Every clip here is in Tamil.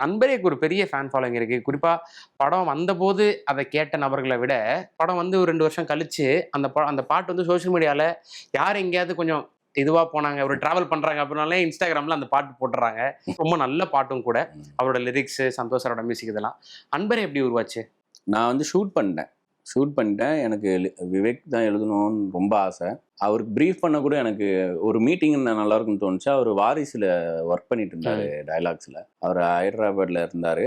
அன்பரேக்கு ஒரு பெரிய ஃபேன் ஃபாலோயிங் இருக்கு. குறிப்பா படம் வந்தபோது அத கேட்ட நபர்கள விட, படம் வந்து ஒரு 2 வருஷம் கழிச்சு அந்த பாட்டு வந்து சோசியல் மீடியால யார் எங்கேயாவது கொஞ்சம் இதுவா போனாங்க, ஒரு டிராவல் பண்றாங்க அப்படினாலே Instagramல அந்த பாட்டு போட்டுறாங்க. ரொம்ப நல்ல பாட்டும் கூட. அவரோட லிரிக்ஸ், சந்தோஷ் சாரோட மியூசிக் இதெல்லாம். அன்பரே எப்படி உருவாச்சு? நான் வந்து ஷூட் பண்ணிட்டேன். எனக்கு விவேக் தான் எழுதணும்னு ரொம்ப ஆசை. அவருக்கு ப்ரீஃப் பண்ண கூட எனக்கு ஒரு மீட்டிங் நல்லா இருக்குன்னு தோணுச்சு. அவர் வாரிசுல ஒர்க் பண்ணிட்டு இருந்தாரு டயலாக்ஸில். அவர் ஹைதராபாத்ல இருந்தார்.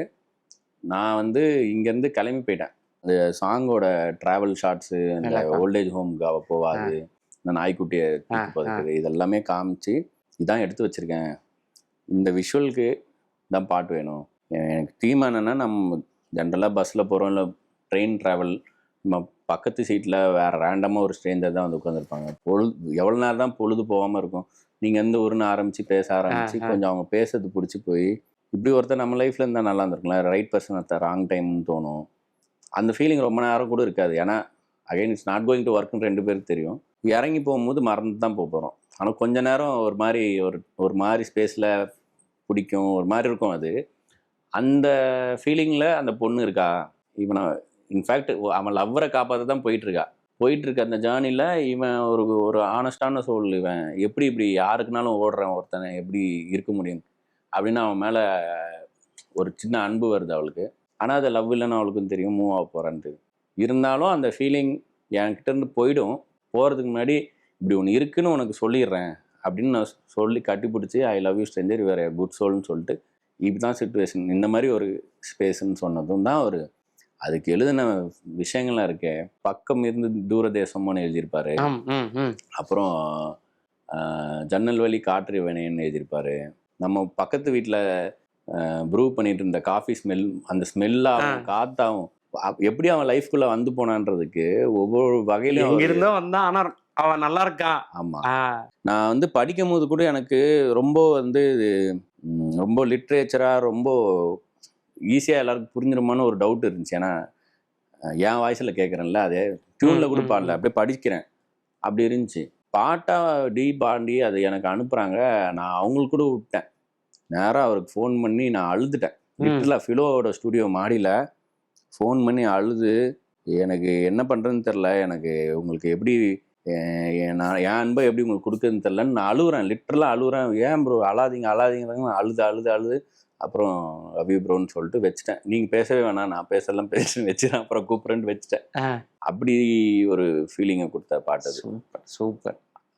நான் வந்து இங்கேருந்து கிளம்பி போயிட்டேன். அந்த சாங்கோட ட்ராவல் ஷார்ட்ஸு, இந்த ஓல்டேஜ் ஹோம்க்கு அவள் போவாது, இந்த நாய்க்குட்டியை புதைக்குது, இதெல்லாமே காமிச்சு இதான் எடுத்து வச்சுருக்கேன். இந்த விஷுவலுக்கு தான் பாட்டு வேணும். எனக்கு தீம் என்னென்னா, நம்ம ஜென்ரலாக பஸ்ஸில் போகிறோம், இல்லை ட்ரெயின் ட்ராவல், நம்ம பக்கத்து சீட்டில் வேறு ரேண்டமாக ஒரு ஸ்ட்ரேஞ்சர் தான் வந்து உட்காந்துருப்பாங்க. எவ்வளோ நேரம் தான் பொழுது போகாமல் இருக்கும். நீங்கள் வந்து ஒன்று ஆரம்பித்து பேச ஆரம்பித்து கொஞ்சம் அவங்க பேசுறது பிடிச்சி போய், இப்படி ஒருத்தர் நம்ம லைஃப்பில் இருந்தால் நல்லா இருந்திருக்கலாம், ரைட் பர்சன் ஒருத்தர் ராங் டைம்னு தோணும். அந்த ஃபீலிங் ரொம்ப நேரம் கூட இருக்காது. ஏன்னா again it's not going to ஒர்க்குன்னு 2 பேருக்கு தெரியும். இறங்கி போகும்போது மறந்து தான் போகிறோம். ஆனால் கொஞ்ச நேரம் ஒரு மாதிரி ஸ்பேஸில் பிடிக்கும், ஒரு மாதிரி இருக்கும். அது அந்த ஃபீலிங்கில் அந்த பொண்ணு இருக்கா. இவனை இன்ஃபேக்ட் அவன் லவ்வரை காப்பாற்ற தான் போயிட்டுருக்க அந்த ஜேர்னியில் இவன் ஒரு ஆனஸ்டான சோல். இவன் இப்படி யாருக்குனாலும் ஓடுறான், ஒருத்தனை எப்படி இருக்க முடியும் அப்படின்னு அவன் மேலே ஒரு சின்ன அன்பு வருது அவளுக்கு. ஆனால் அது லவ் இல்லைன்னு அவளுக்கும் தெரியும், மூவ் ஆக போகிறான்ட்டு. இருந்தாலும் அந்த ஃபீலிங் என்கிட்டேருந்து போகிறதுக்கு முன்னாடி இப்படி ஒன்று இருக்குன்னு உனக்கு சொல்லிடுறேன் அப்படின்னு நான் சொல்லி கட்டிப்பிடிச்சி ஐ லவ் யூ ஸ்ட்ரேஞ்சர், வேறு குட் சோல்னு சொல்லிட்டு இப்படி தான் சிச்சுவேஷன், இந்த மாதிரி ஒரு ஸ்பேஸ்ன்னு சொன்னதும் தான் ஒரு அதுக்கு எழுதின விஷயங்கள்லாம் இருக்கே. பக்கம் இருந்து தூரதேசம்னு எழுதியிருப்பாரு. அப்புறம் ஜன்னல் வழி காற்று வேணைன்னு எழுதியிருப்பாரு. நம்ம பக்கத்து வீட்டில் ப்ரூ பண்ணிட்டு இருந்த காஃபி ஸ்மெல், அந்த ஸ்மெல்லாகவும் காத்தாகவும் எப்படி அவன் லைஃப்குள்ளே வந்து போனான்றதுக்கு ஒவ்வொரு வகையிலும் இருந்தோ வந்தான். ஆனால் அவன் நல்லா இருக்கான். ஆமாம். நான் வந்து படிக்கும் போது கூட எனக்கு ரொம்ப லிட்ரேச்சராக ரொம்ப ஈஸியாக எல்லாருக்கும் புரிஞ்சிருமான்னு ஒரு டவுட் இருந்துச்சு. ஏன்னா என் வாய்ஸில் கேட்குறேன்ல, அதே டியூனில் கூட பாடல, அப்படியே படிக்கிறேன், அப்படி இருந்துச்சு. பாட்டாக பாண்டி அது எனக்கு அனுப்புகிறாங்க. நான் அவங்களுக்கு கூட விட்டேன். நேராக அவருக்கு ஃபோன் பண்ணி நான் அழுதுட்டேன். லிட்டரலாக ஃபிலோவோட ஸ்டுடியோ மாடியில் ஃபோன் பண்ணி அழுது, எனக்கு என்ன பண்ணுறதுன்னு தெரில, எனக்கு உங்களுக்கு எப்படி என் அன்பை எப்படி உங்களுக்கு கொடுக்குறதுன்னு தெரிலன்னு நான் அழுகுறேன். லிட்டரலாக அழுகுறேன். ஏன் ப்ரோ அழாதீங்க அழுது அப்புறம் அபி ப்ரோன்னு சொல்லிட்டு வச்சுட்டேன். நீங்கள் பேசவே வேணாம், நான் வச்சுட்டேன். அப்புறம் கூப்பிட்றேன்ட்டு வச்சுட்டேன். அப்படி ஒரு ஃபீலிங்கை கொடுத்த பாட்டு. சூப்பர்.